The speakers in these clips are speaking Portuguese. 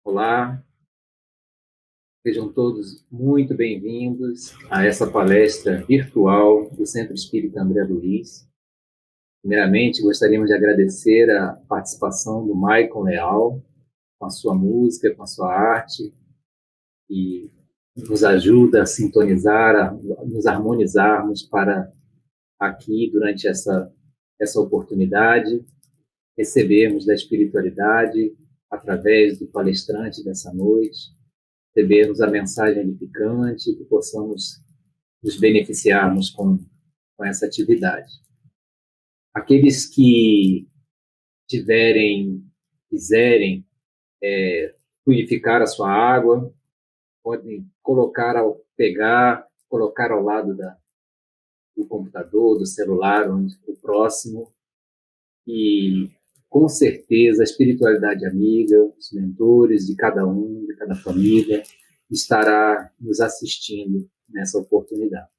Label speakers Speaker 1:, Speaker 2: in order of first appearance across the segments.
Speaker 1: Olá, sejam todos muito bem-vindos a essa palestra virtual do Centro Espírita André Luiz. Primeiramente, gostaríamos de agradecer a participação do Maicon Leal, com a sua música, com a sua arte, e nos ajuda a sintonizar, a nos harmonizarmos para aqui, durante essa oportunidade, recebermos da espiritualidade, através do palestrante dessa noite, recebermos a mensagem edificante, que possamos nos beneficiarmos com essa atividade. Aqueles que quiserem purificar a sua água, podem colocar ao lado do computador, do celular, o próximo, e com certeza a espiritualidade amiga, os mentores de cada família, estará nos assistindo nessa oportunidade.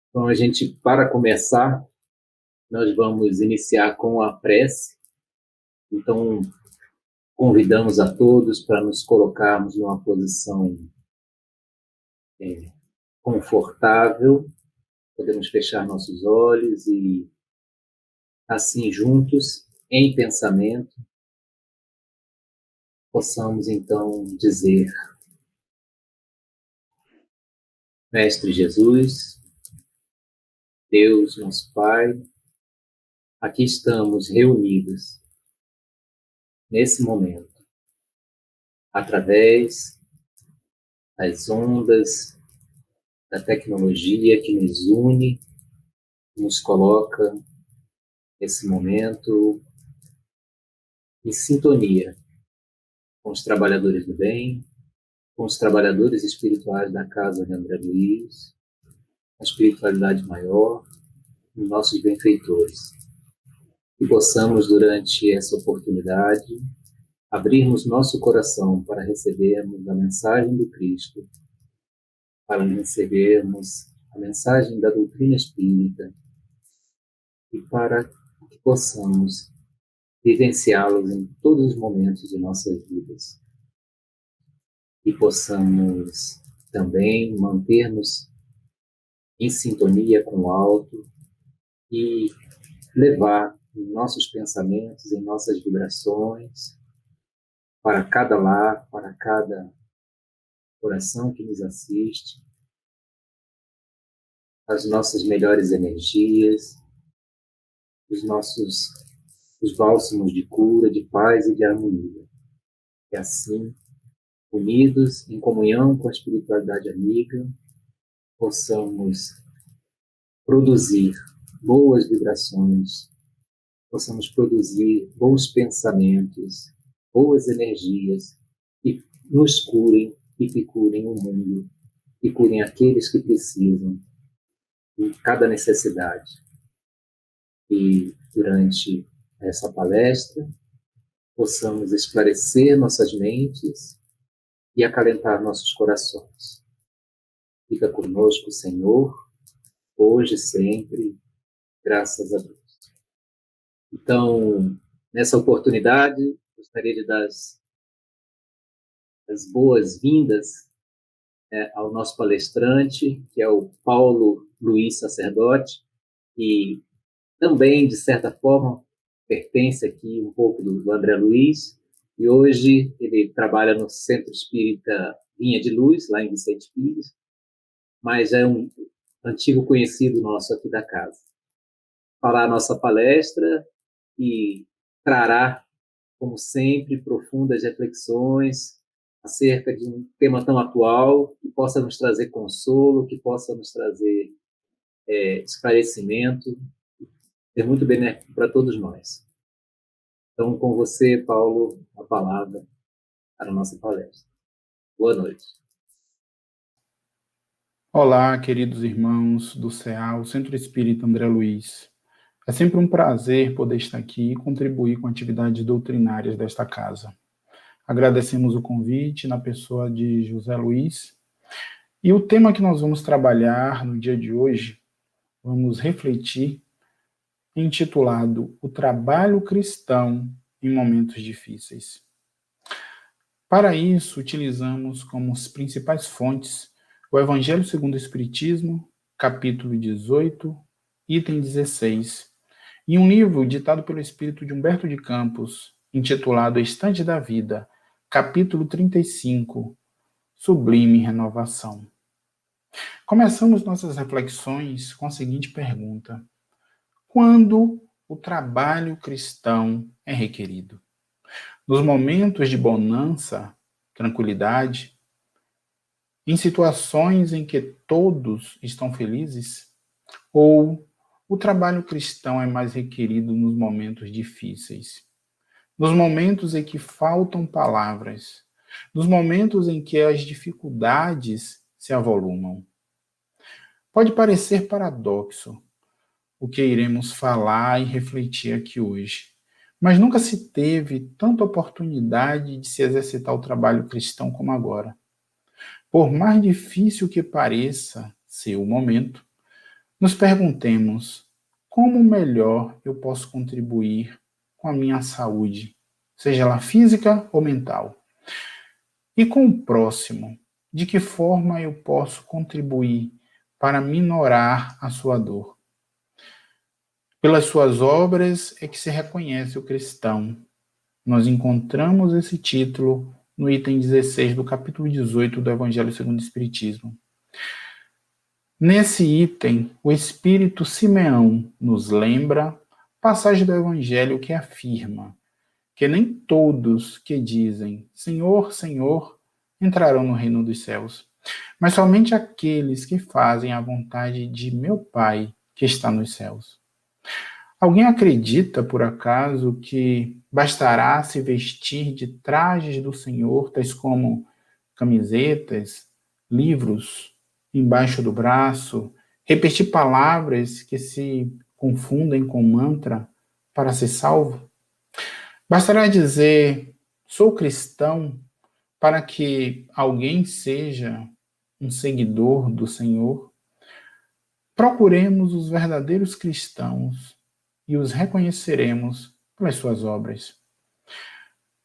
Speaker 1: Então, para começar, nós vamos iniciar com a prece. Então, convidamos a todos para nos colocarmos numa posição confortável. Podemos fechar nossos olhos e, assim, juntos, em pensamento, possamos então dizer: Mestre Jesus, Deus, nosso Pai, aqui estamos reunidos nesse momento, através das ondas da tecnologia que nos une, nos coloca nesse momento em sintonia com os trabalhadores do bem, com os trabalhadores espirituais da Casa de André Luiz, a espiritualidade maior, e nossos benfeitores. E possamos, durante essa oportunidade, abrirmos nosso coração para recebermos a mensagem do Cristo, para recebermos a mensagem da doutrina espírita e para que possamos vivenciá-los em todos os momentos de nossas vidas. E possamos também mantermos em sintonia com o alto e levar em nossos pensamentos, em nossas vibrações, para cada lar, para cada coração que nos assiste, as nossas melhores energias, os bálsamos de cura, de paz e de harmonia. E assim, unidos em comunhão com a espiritualidade amiga, possamos produzir boas vibrações, possamos produzir bons pensamentos, boas energias, que nos curem e que curem o mundo, e curem aqueles que precisam, em cada necessidade. E durante essa palestra, possamos esclarecer nossas mentes e acalentar nossos corações. Fica conosco, Senhor, hoje e sempre, graças a Deus. Então, nessa oportunidade, gostaria de dar as boas-vindas ao nosso palestrante, que é o Paulo Luiz Sacerdote, e também, de certa forma, pertence aqui um pouco do André Luiz, e hoje ele trabalha no Centro Espírita Vinha de Luz, lá em Vicente Pires, mas é um antigo conhecido nosso aqui da casa. Fará a nossa palestra e trará, como sempre, profundas reflexões acerca de um tema tão atual, que possa nos trazer consolo, que possa nos trazer esclarecimento, ser muito benéfico para todos nós. Então, com você, Paulo, a palavra para a nossa palestra. Boa noite.
Speaker 2: Olá, queridos irmãos do CEA, o Centro Espírita André Luiz. É sempre um prazer poder estar aqui e contribuir com atividades doutrinárias desta casa. Agradecemos o convite na pessoa de José Luiz. E o tema que nós vamos trabalhar no dia de hoje, vamos refletir, intitulado O Trabalho Cristão em Momentos Difíceis. Para isso, utilizamos como as principais fontes o Evangelho segundo o Espiritismo, capítulo 18, item 16, e um livro ditado pelo espírito de Humberto de Campos, intitulado Estante da Vida, capítulo 35, Sublime Renovação. Começamos nossas reflexões com a seguinte pergunta: quando o trabalho cristão é requerido? Nos momentos de bonança, tranquilidade, em situações em que todos estão felizes? Ou o trabalho cristão é mais requerido nos momentos difíceis? Nos momentos em que faltam palavras? Nos momentos em que as dificuldades se avolumam? Pode parecer paradoxo o que iremos falar e refletir aqui hoje, mas nunca se teve tanta oportunidade de se exercitar o trabalho cristão como agora. Por mais difícil que pareça ser o momento, nos perguntemos como melhor eu posso contribuir com a minha saúde, seja ela física ou mental. E com o próximo, de que forma eu posso contribuir para minorar a sua dor? Pelas suas obras é que se reconhece o cristão. Nós encontramos esse título no item 16 do capítulo 18 do Evangelho segundo o Espiritismo. Nesse item, o Espírito Simeão nos lembra passagem do Evangelho que afirma que nem todos que dizem Senhor, Senhor, entrarão no reino dos céus, mas somente aqueles que fazem a vontade de meu Pai que está nos céus. Alguém acredita, por acaso, que bastará se vestir de trajes do Senhor, tais como camisetas, livros embaixo do braço, repetir palavras que se confundem com mantra para ser salvo? Bastará dizer, sou cristão, para que alguém seja um seguidor do Senhor? Procuremos os verdadeiros cristãos e os reconheceremos pelas suas obras.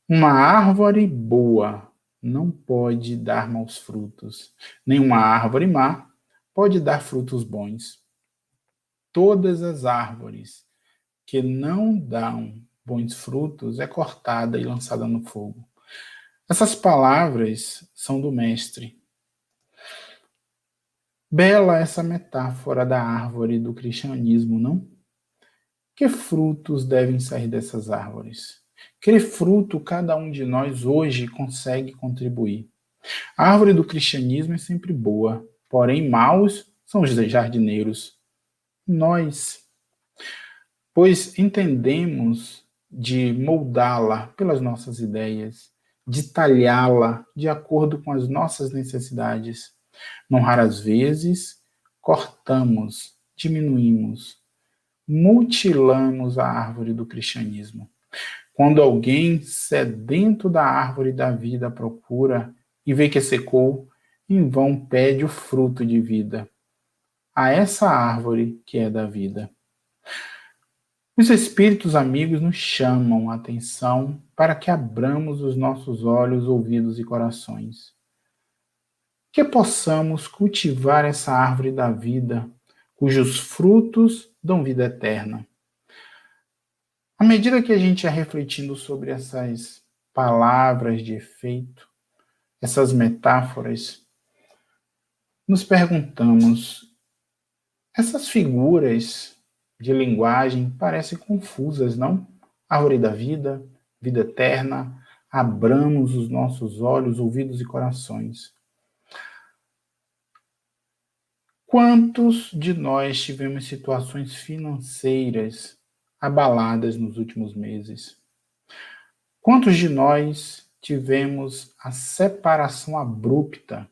Speaker 2: Uma árvore boa não pode dar maus frutos, nem uma árvore má pode dar frutos bons. Todas as árvores que não dão bons frutos é cortada e lançada no fogo. Essas palavras são do Mestre. Bela essa metáfora da árvore do cristianismo, não? Que frutos devem sair dessas árvores? Que fruto cada um de nós hoje consegue contribuir? A árvore do cristianismo é sempre boa, porém maus são os jardineiros. Nós, pois entendemos de moldá-la pelas nossas ideias, de talhá-la de acordo com as nossas necessidades. Não raras vezes, cortamos, diminuímos, mutilamos a árvore do cristianismo. Quando alguém sedento da árvore da vida procura e vê que secou, em vão pede o fruto de vida a essa árvore que é da vida. Os espíritos amigos nos chamam a atenção para que abramos os nossos olhos, ouvidos e corações. Que possamos cultivar essa árvore da vida, cujos frutos dão vida eterna. À medida que a gente é refletindo sobre essas palavras de efeito, essas metáforas, nos perguntamos, essas figuras de linguagem parecem confusas, não? Árvore da vida, vida eterna, abramos os nossos olhos, ouvidos e corações. Quantos de nós tivemos situações financeiras abaladas nos últimos meses? Quantos de nós tivemos a separação abrupta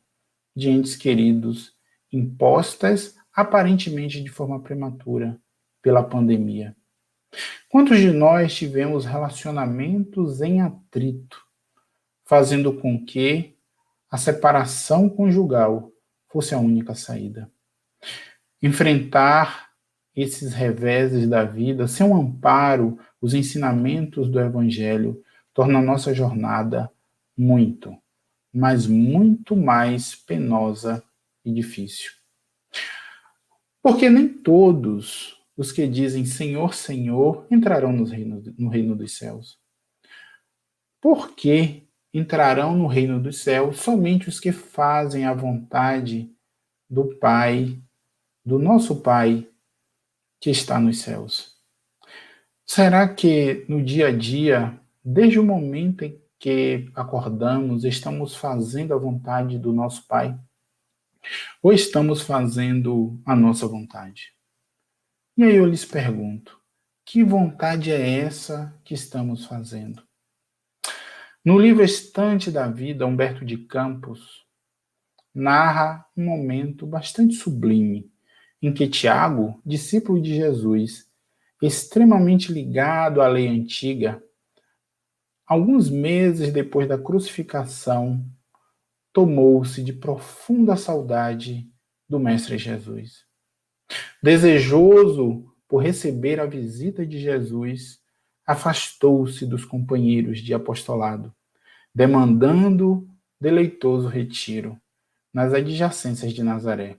Speaker 2: de entes queridos, impostas aparentemente de forma prematura pela pandemia? Quantos de nós tivemos relacionamentos em atrito, fazendo com que a separação conjugal fosse a única saída? Enfrentar esses reveses da vida sem um amparo, os ensinamentos do Evangelho, torna a nossa jornada muito, mas muito mais penosa e difícil. Porque nem todos os que dizem Senhor, Senhor entrarão no reino dos céus. Por que entrarão no reino dos céus somente os que fazem a vontade do Pai, do nosso Pai que está nos céus? Será que no dia a dia, desde o momento em que acordamos, estamos fazendo a vontade do nosso Pai? Ou estamos fazendo a nossa vontade? E aí eu lhes pergunto, que vontade é essa que estamos fazendo? No livro Estante da Vida, Humberto de Campos narra um momento bastante sublime, em que Tiago, discípulo de Jesus, extremamente ligado à lei antiga, alguns meses depois da crucificação, tomou-se de profunda saudade do Mestre Jesus. Desejoso por receber a visita de Jesus, afastou-se dos companheiros de apostolado, demandando deleitoso retiro nas adjacências de Nazaré.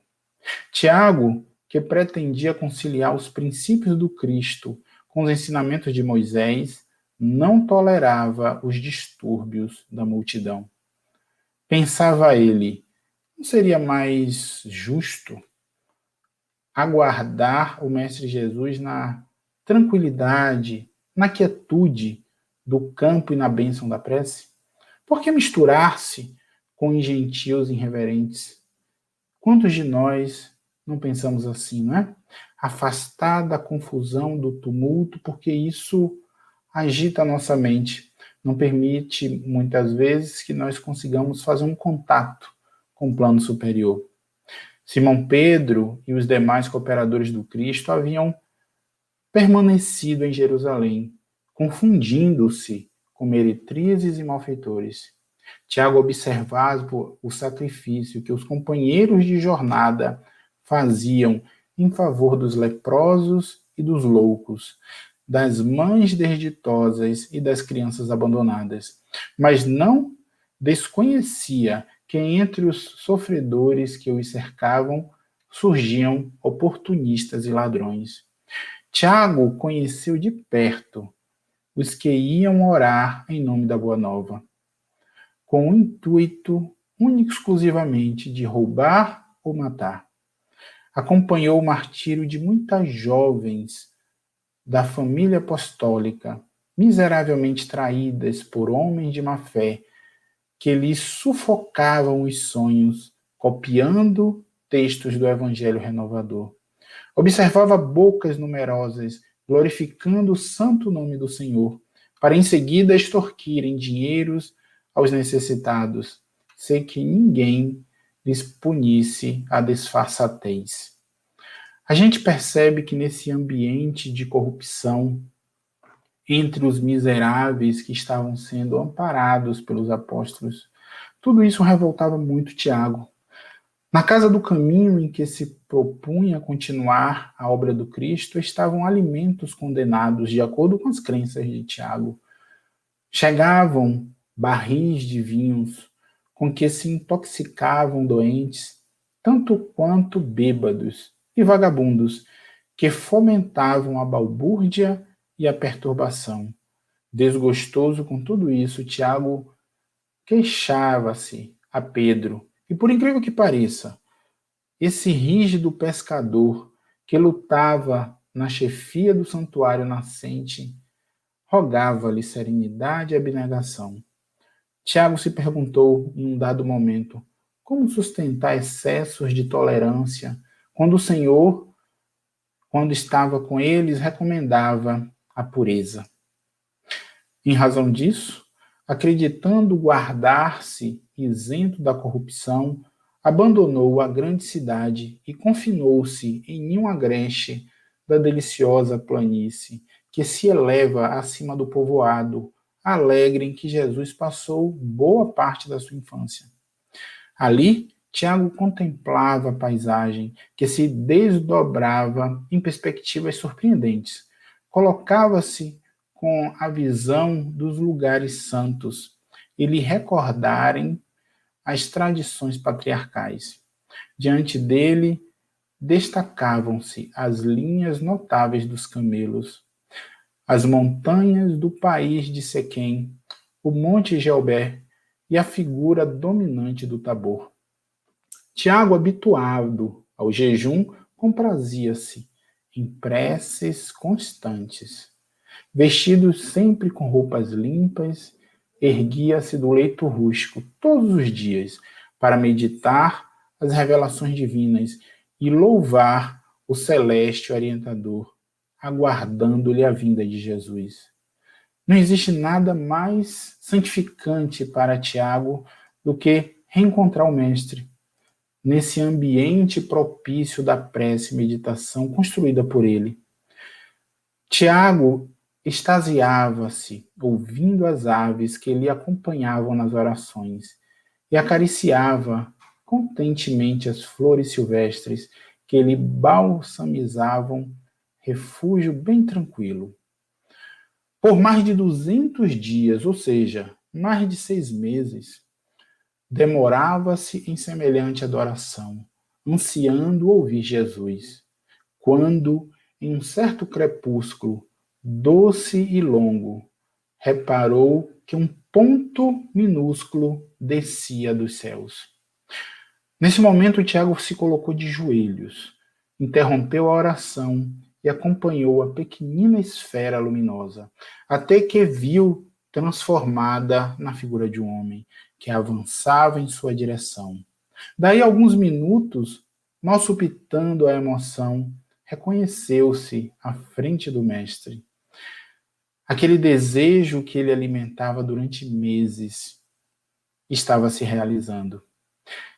Speaker 2: Tiago, que pretendia conciliar os princípios do Cristo com os ensinamentos de Moisés, não tolerava os distúrbios da multidão. Pensava ele, não seria mais justo aguardar o Mestre Jesus na tranquilidade, na quietude do campo e na bênção da prece? Por que misturar-se com os gentios irreverentes? Quantos de nós não pensamos assim, não é? Afastar da confusão, do tumulto, porque isso agita a nossa mente, não permite, muitas vezes, que nós consigamos fazer um contato com o plano superior. Simão Pedro e os demais cooperadores do Cristo haviam permanecido em Jerusalém, confundindo-se com meretrizes e malfeitores. Tiago observava o sacrifício que os companheiros de jornada faziam em favor dos leprosos e dos loucos, das mães desditosas e das crianças abandonadas, mas não desconhecia que entre os sofredores que os cercavam surgiam oportunistas e ladrões. Tiago conheceu de perto os que iam orar em nome da Boa Nova, com o intuito único e exclusivamente de roubar ou matar. Acompanhou o martírio de muitas jovens da família apostólica, miseravelmente traídas por homens de má fé, que lhes sufocavam os sonhos, copiando textos do Evangelho renovador. Observava bocas numerosas, glorificando o santo nome do Senhor, para em seguida extorquirem dinheiros aos necessitados, sem que ninguém lhes punisse a disfarçatez. A gente percebe que nesse ambiente de corrupção, entre os miseráveis que estavam sendo amparados pelos apóstolos, tudo isso revoltava muito Tiago. Na casa do caminho em que se propunha continuar a obra do Cristo, estavam alimentos condenados, de acordo com as crenças de Tiago. Chegavam barris de vinhos com que se intoxicavam doentes, tanto quanto bêbados e vagabundos, que fomentavam a balbúrdia e a perturbação. Desgostoso com tudo isso, Tiago queixava-se a Pedro. E por incrível que pareça, esse rígido pescador que lutava na chefia do santuário nascente rogava-lhe serenidade e abnegação. Tiago se perguntou em um dado momento como sustentar excessos de tolerância quando o Senhor, quando estava com eles, recomendava a pureza. Em razão disso, acreditando guardar-se isento da corrupção, abandonou a grande cidade e confinou-se em um agreste da deliciosa planície, que se eleva acima do povoado, alegre em que Jesus passou boa parte da sua infância. Ali, Tiago contemplava a paisagem, que se desdobrava em perspectivas surpreendentes. Colocava-se com a visão dos lugares santos e lhe recordarem as tradições patriarcais. Diante dele, destacavam-se as linhas notáveis dos camelos, as montanhas do país de Sequém, o monte Gelber e a figura dominante do Tabor. Tiago, habituado ao jejum, comprazia-se em preces constantes. Vestido sempre com roupas limpas, erguia-se do leito rústico todos os dias para meditar as revelações divinas e louvar o celeste orientador, aguardando-lhe a vinda de Jesus. Não existe nada mais santificante para Tiago do que reencontrar o Mestre nesse ambiente propício da prece e meditação construída por ele. Tiago extasiava-se, ouvindo as aves que lhe acompanhavam nas orações, e acariciava contentemente as flores silvestres que lhe balsamizavam refúgio bem tranquilo. Por mais de 200 dias, ou seja, mais de 6 meses, demorava-se em semelhante adoração, ansiando ouvir Jesus, quando, em um certo crepúsculo, doce e longo, reparou que um ponto minúsculo descia dos céus. Nesse momento, Tiago se colocou de joelhos, interrompeu a oração e acompanhou a pequenina esfera luminosa, até que viu transformada na figura de um homem, que avançava em sua direção. Daí a alguns minutos, mal supitando a emoção, reconheceu-se à frente do mestre. Aquele desejo que ele alimentava durante meses estava se realizando.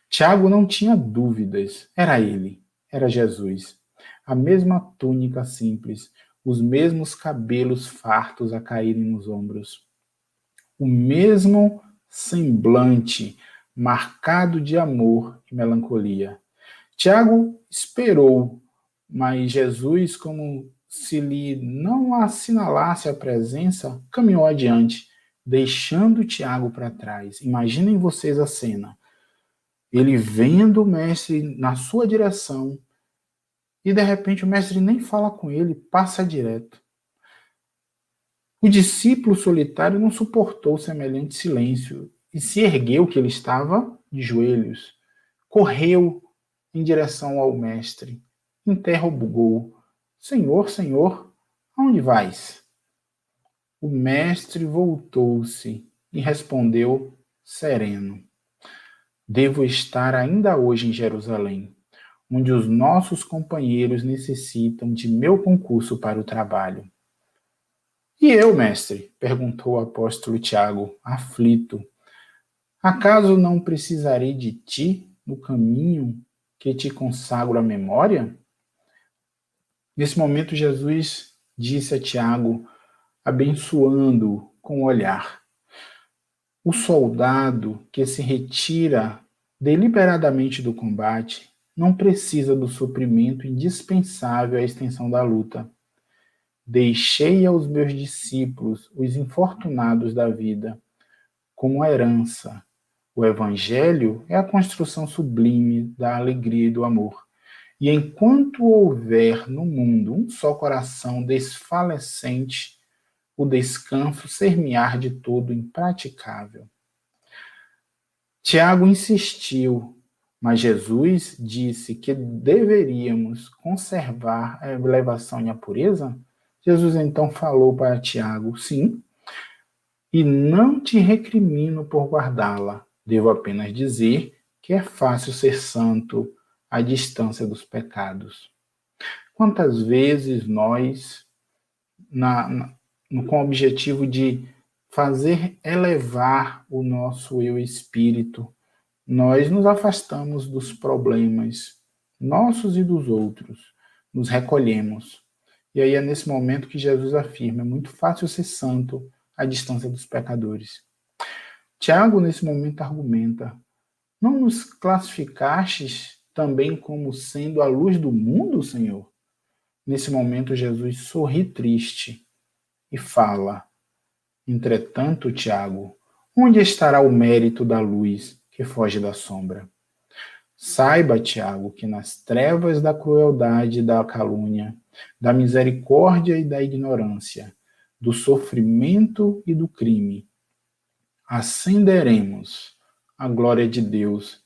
Speaker 2: Tiago não tinha dúvidas. Era ele, era Jesus. A mesma túnica simples, os mesmos cabelos fartos a caírem nos ombros. O mesmo semblante marcado de amor e melancolia. Tiago esperou, mas Jesus, como se lhe não assinalasse a presença, caminhou adiante, deixando Tiago para trás. Imaginem vocês a cena. Ele vendo o mestre na sua direção, e de repente o mestre nem fala com ele, passa direto. O discípulo solitário não suportou semelhante silêncio e se ergueu, que ele estava de joelhos. Correu em direção ao mestre. Interrogou: Senhor, Senhor, aonde vais? O mestre voltou-se e respondeu sereno: Devo estar ainda hoje em Jerusalém, onde os nossos companheiros necessitam de meu concurso para o trabalho. E eu, mestre? Perguntou o apóstolo Tiago, aflito. Acaso não precisarei de ti no caminho que te consagro à memória? Nesse momento, Jesus disse a Tiago, abençoando-o com o olhar: O soldado que se retira deliberadamente do combate não precisa do suprimento indispensável à extensão da luta. Deixei aos meus discípulos os infortunados da vida como herança. O Evangelho é a construção sublime da alegria e do amor. E enquanto houver no mundo um só coração desfalecente, o descanso ser-me-á de todo impraticável. Tiago insistiu, mas Jesus disse que deveríamos conservar a elevação e a pureza. Jesus então falou para Tiago: sim, e não te recrimino por guardá-la. Devo apenas dizer que é fácil ser santo à distância dos pecados. Quantas vezes nós, com o objetivo de fazer elevar o nosso eu espírito, nós nos afastamos dos problemas nossos e dos outros, nos recolhemos. E aí é nesse momento que Jesus afirma: é muito fácil ser santo à distância dos pecadores. Tiago, nesse momento, argumenta: não nos classificastes também como sendo a luz do mundo, Senhor? Nesse momento, Jesus sorri triste e fala: entretanto, Tiago, onde estará o mérito da luz que foge da sombra? Saiba, Tiago, que nas trevas da crueldade e da calúnia, da misericórdia e da ignorância, do sofrimento e do crime, acenderemos a glória de Deus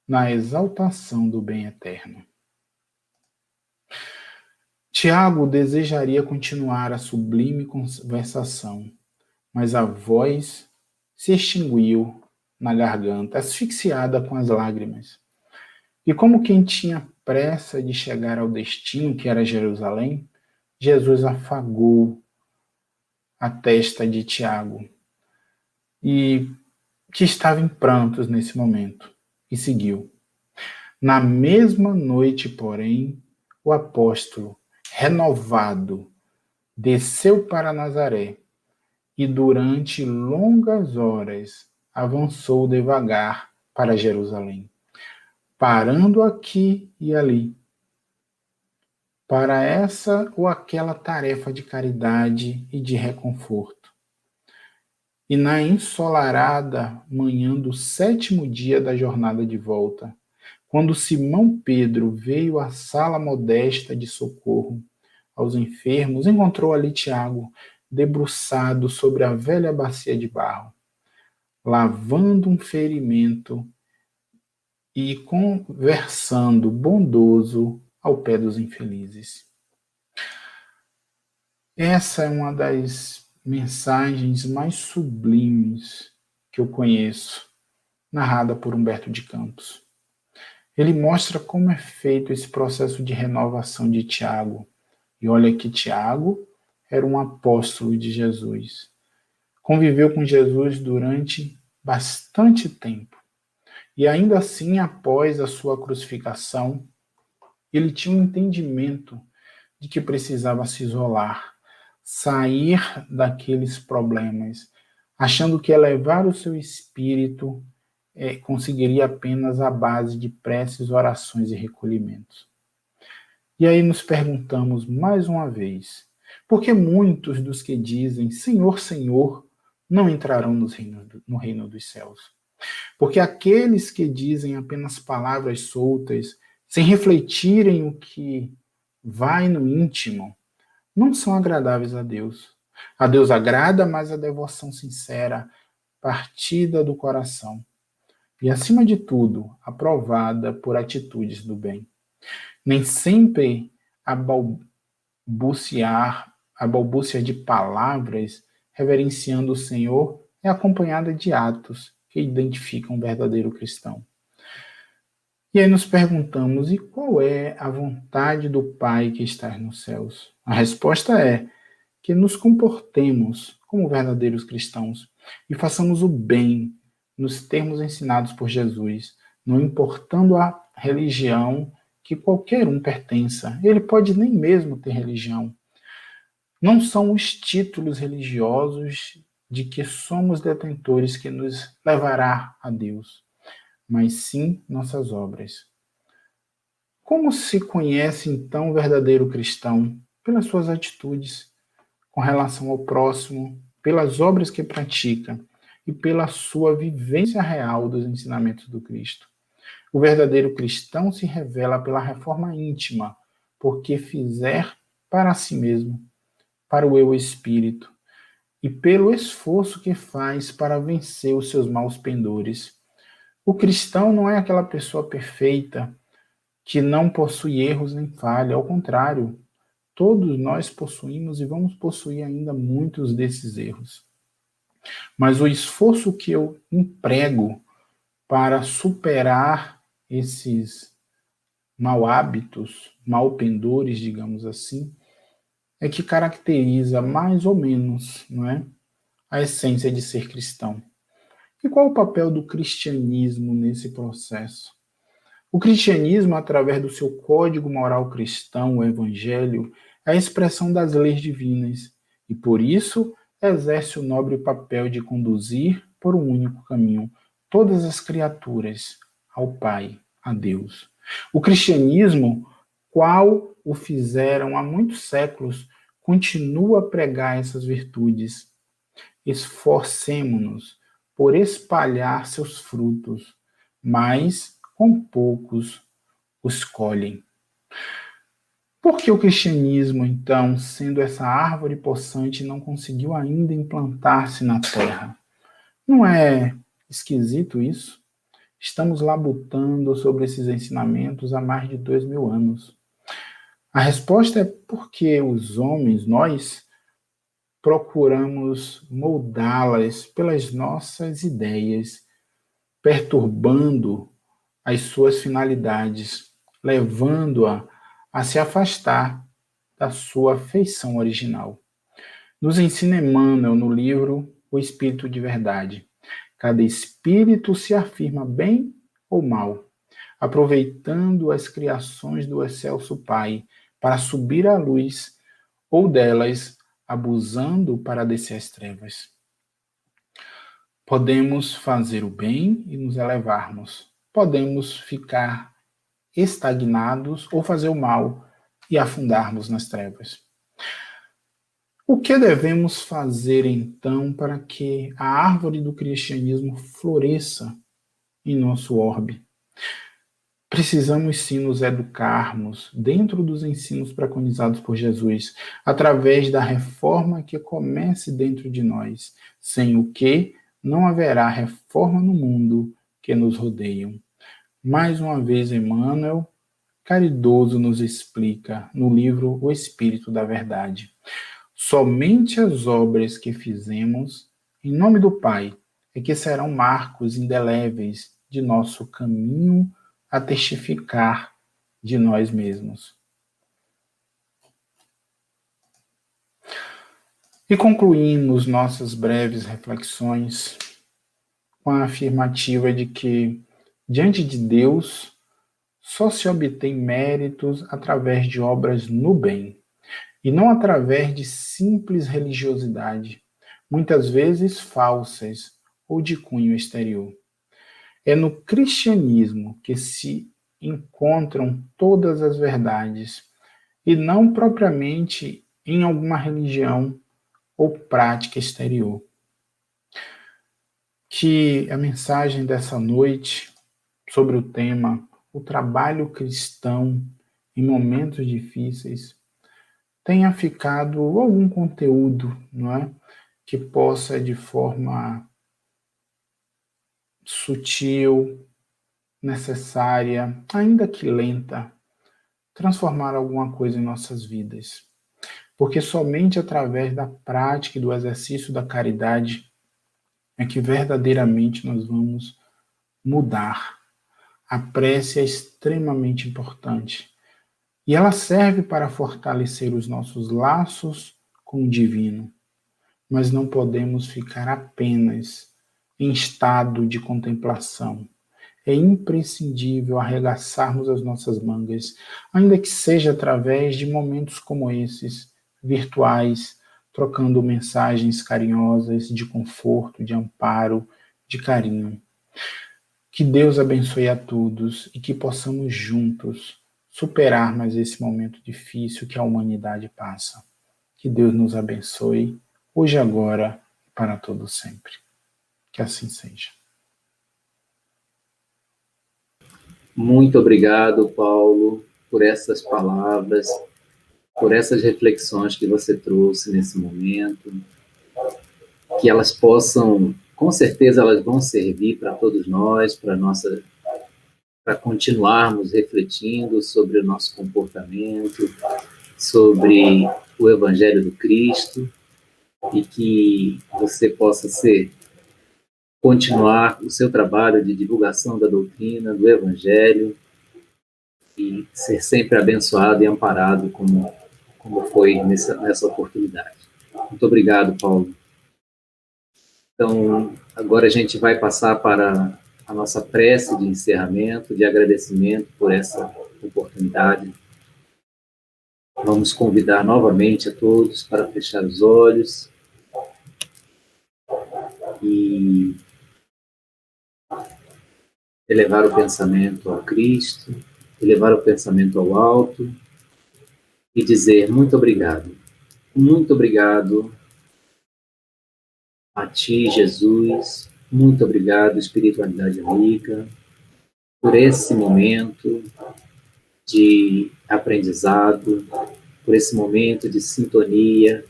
Speaker 2: na exaltação do bem eterno. Tiago desejaria continuar a sublime conversação, mas a voz se extinguiu na garganta, asfixiada com as lágrimas. E como quem tinha pressa de chegar ao destino, que era Jerusalém, Jesus afagou a testa de Tiago, e que estava em prantos nesse momento, e seguiu. Na mesma noite, porém, o apóstolo, renovado, desceu para Nazaré e durante longas horas avançou devagar para Jerusalém, parando aqui e ali, para essa ou aquela tarefa de caridade e de reconforto. E na ensolarada manhã do 7º dia da jornada de volta, quando Simão Pedro veio à sala modesta de socorro aos enfermos, encontrou ali Tiago, debruçado sobre a velha bacia de barro, lavando um ferimento e conversando bondoso ao pé dos infelizes. Essa é uma das mensagens mais sublimes que eu conheço, narrada por Humberto de Campos. Ele mostra como é feito esse processo de renovação de Tiago. E olha que Tiago era um apóstolo de Jesus. Conviveu com Jesus durante bastante tempo. E ainda assim, após a sua crucificação, ele tinha um entendimento de que precisava se isolar, sair daqueles problemas, achando que elevar o seu espírito conseguiria apenas à base de preces, orações e recolhimentos. E aí nos perguntamos mais uma vez, por que muitos dos que dizem Senhor, Senhor, não entrarão no reino dos céus? Porque aqueles que dizem apenas palavras soltas, sem refletirem o que vai no íntimo, não são agradáveis a Deus. A Deus agrada mais a devoção sincera, partida do coração. E, acima de tudo, aprovada por atitudes do bem. Nem sempre a balbúcia de palavras reverenciando o Senhor é acompanhada de atos que identificam um verdadeiro cristão. E aí nos perguntamos, e qual é a vontade do Pai que está nos céus? A resposta é que nos comportemos como verdadeiros cristãos e façamos o bem nos termos ensinados por Jesus, não importando a religião que qualquer um pertença. Ele pode nem mesmo ter religião. Não são os títulos religiosos de que somos detentores que nos levará a Deus, mas sim nossas obras. Como se conhece então o verdadeiro cristão? Pelas suas atitudes com relação ao próximo, pelas obras que pratica e pela sua vivência real dos ensinamentos do Cristo. O verdadeiro cristão se revela pela reforma íntima, porque fizer para si mesmo, para o eu espírito, e pelo esforço que faz para vencer os seus maus pendores. O cristão não é aquela pessoa perfeita que não possui erros nem falha, ao contrário, todos nós possuímos e vamos possuir ainda muitos desses erros. Mas o esforço que eu emprego para superar esses mal hábitos, mal pendores, digamos assim, é que caracteriza mais ou menos, não é, a essência de ser cristão. E qual o papel do cristianismo nesse processo? O cristianismo, através do seu código moral cristão, o evangelho, é a expressão das leis divinas e, por isso, exerce o nobre papel de conduzir por um único caminho todas as criaturas ao Pai, a Deus. O cristianismo, qual o fizeram há muitos séculos, continua a pregar essas virtudes. Esforcemo-nos por espalhar seus frutos, mas com poucos os colhem. Por que o cristianismo, então, sendo essa árvore possante, não conseguiu ainda implantar-se na terra? Não é esquisito isso? Estamos labutando sobre esses ensinamentos há mais de 2000 anos. A resposta é porque os homens, nós, procuramos moldá-las pelas nossas ideias, perturbando as suas finalidades, levando-a a se afastar da sua feição original. Nos ensina Emmanuel no livro O Espírito de Verdade. Cada espírito se afirma bem ou mal, aproveitando as criações do excelso Pai para subir à luz, ou delas abusando para descer às trevas. Podemos fazer o bem e nos elevarmos. Podemos ficar estagnados ou fazer o mal e afundarmos nas trevas. O que devemos fazer então para que a árvore do cristianismo floresça em nosso orbe? Precisamos sim nos educarmos dentro dos ensinos preconizados por Jesus, através da reforma que comece dentro de nós, sem o que não haverá reforma no mundo que nos rodeia. Mais uma vez, Emmanuel, caridoso, nos explica no livro O Espírito da Verdade. Somente as obras que fizemos em nome do Pai é que serão marcos indeléveis de nosso caminho a testificar de nós mesmos. E concluímos nossas breves reflexões com a afirmativa de que, diante de Deus, só se obtém méritos através de obras no bem, e não através de simples religiosidade, muitas vezes falsas ou de cunho exterior. É no cristianismo que se encontram todas as verdades, e não propriamente em alguma religião ou prática exterior. que a mensagem dessa noite sobre o tema o trabalho cristão em momentos difíceis tenha ficado algum conteúdo, não é? Que possa, de forma sutil, necessária, ainda que lenta, transformar alguma coisa em nossas vidas. Porque somente através da prática e do exercício da caridade é que verdadeiramente nós vamos mudar. A prece é extremamente importante. E ela serve para fortalecer os nossos laços com o divino. Mas não podemos ficar apenas em estado de contemplação. É imprescindível arregaçarmos as nossas mangas, ainda que seja através de momentos como esses, virtuais, trocando mensagens carinhosas de conforto, de amparo, de carinho. Que Deus abençoe a todos e que possamos juntos superar mais esse momento difícil que a humanidade passa. Que Deus nos abençoe, hoje, agora e para todo sempre. Que assim seja.
Speaker 1: Muito obrigado, Paulo, por essas palavras, por essas reflexões que você trouxe nesse momento, que elas possam, com certeza elas vão servir para todos nós, para continuarmos refletindo sobre o nosso comportamento, sobre o Evangelho do Cristo, e que você possa continuar o seu trabalho de divulgação da doutrina, do Evangelho, e ser sempre abençoado e amparado como foi nessa oportunidade. Muito obrigado, Paulo. Então, agora a gente vai passar para a nossa prece de encerramento, de agradecimento por essa oportunidade. Vamos convidar novamente a todos para fechar os olhos e elevar o pensamento ao Cristo, elevar o pensamento ao alto e dizer muito obrigado. Muito obrigado a Ti, Jesus. Muito obrigado, espiritualidade amiga, por esse momento de aprendizado, por esse momento de sintonia,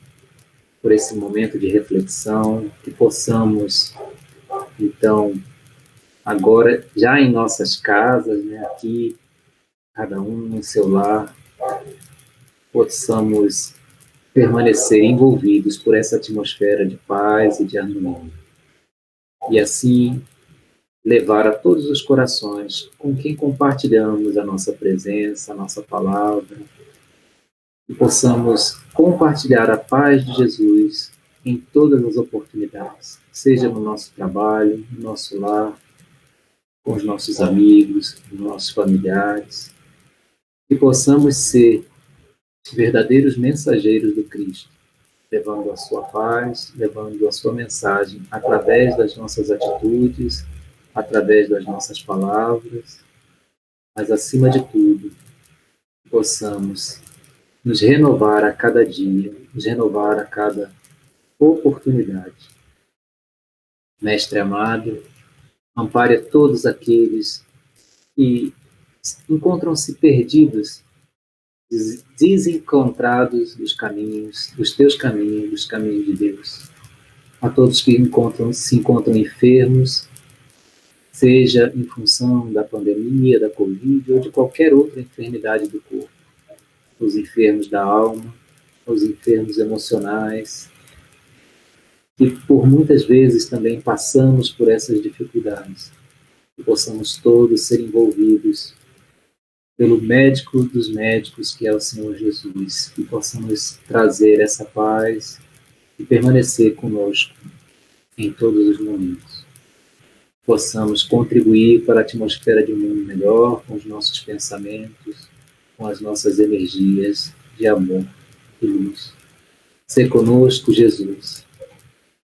Speaker 1: por esse momento de reflexão, que possamos, então, agora, já em nossas casas, né, aqui, cada um em seu lar, possamos permanecer envolvidos por essa atmosfera de paz e de harmonia. E assim, levar a todos os corações com quem compartilhamos a nossa presença, a nossa palavra, e possamos compartilhar a paz de Jesus em todas as oportunidades, seja no nosso trabalho, no nosso lar, com os nossos amigos, com os nossos familiares, e possamos ser verdadeiros mensageiros do Cristo, levando a sua paz, levando a sua mensagem através das nossas atitudes, através das nossas palavras, mas acima de tudo, possamos nos renovar a cada dia, nos renovar a cada oportunidade. Mestre amado, ampare a todos aqueles que encontram-se perdidos, desencontrados dos caminhos, dos teus caminhos, dos caminhos de Deus. A todos que se encontram enfermos, seja em função da pandemia, da Covid ou de qualquer outra enfermidade do corpo. Os enfermos da alma, os enfermos emocionais, e por muitas vezes também passamos por essas dificuldades, que possamos todos ser envolvidos pelo médico dos médicos, que é o Senhor Jesus, que possamos trazer essa paz e permanecer conosco em todos os momentos. Possamos contribuir para a atmosfera de um mundo melhor com os nossos pensamentos, com as nossas energias de amor e luz. Ser conosco, Jesus,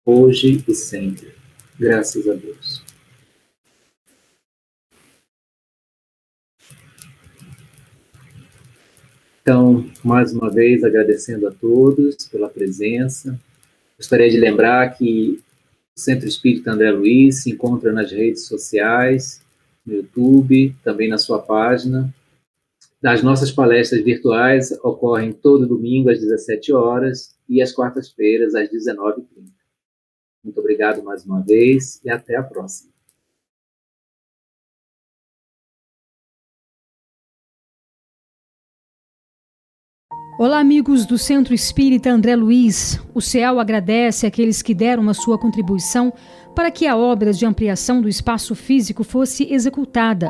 Speaker 1: hoje e sempre. Graças a Deus. Então, mais uma vez, agradecendo a todos pela presença. Gostaria de lembrar que O Centro Espírita André Luiz se encontra nas redes sociais, no YouTube, também na sua página. As nossas palestras virtuais ocorrem todo domingo às 17 horas e às quartas-feiras às 19h30. Muito obrigado mais uma vez e até a próxima.
Speaker 3: Olá, amigos do Centro Espírita André Luiz. O CEAL agradece àqueles que deram a sua contribuição para que a obra de ampliação do espaço físico fosse executada.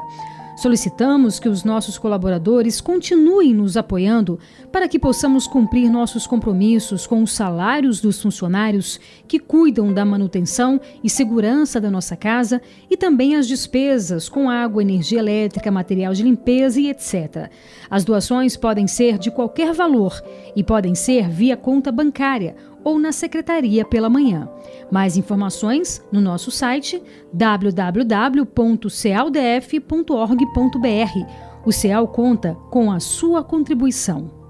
Speaker 3: Solicitamos que os nossos colaboradores continuem nos apoiando para que possamos cumprir nossos compromissos com os salários dos funcionários que cuidam da manutenção e segurança da nossa casa e também as despesas com água, energia elétrica, material de limpeza e etc. As doações podem ser de qualquer valor e podem ser via conta bancária ou na secretaria pela manhã. Mais informações no nosso site www.cealdf.org.br. O CEAL conta com a sua contribuição.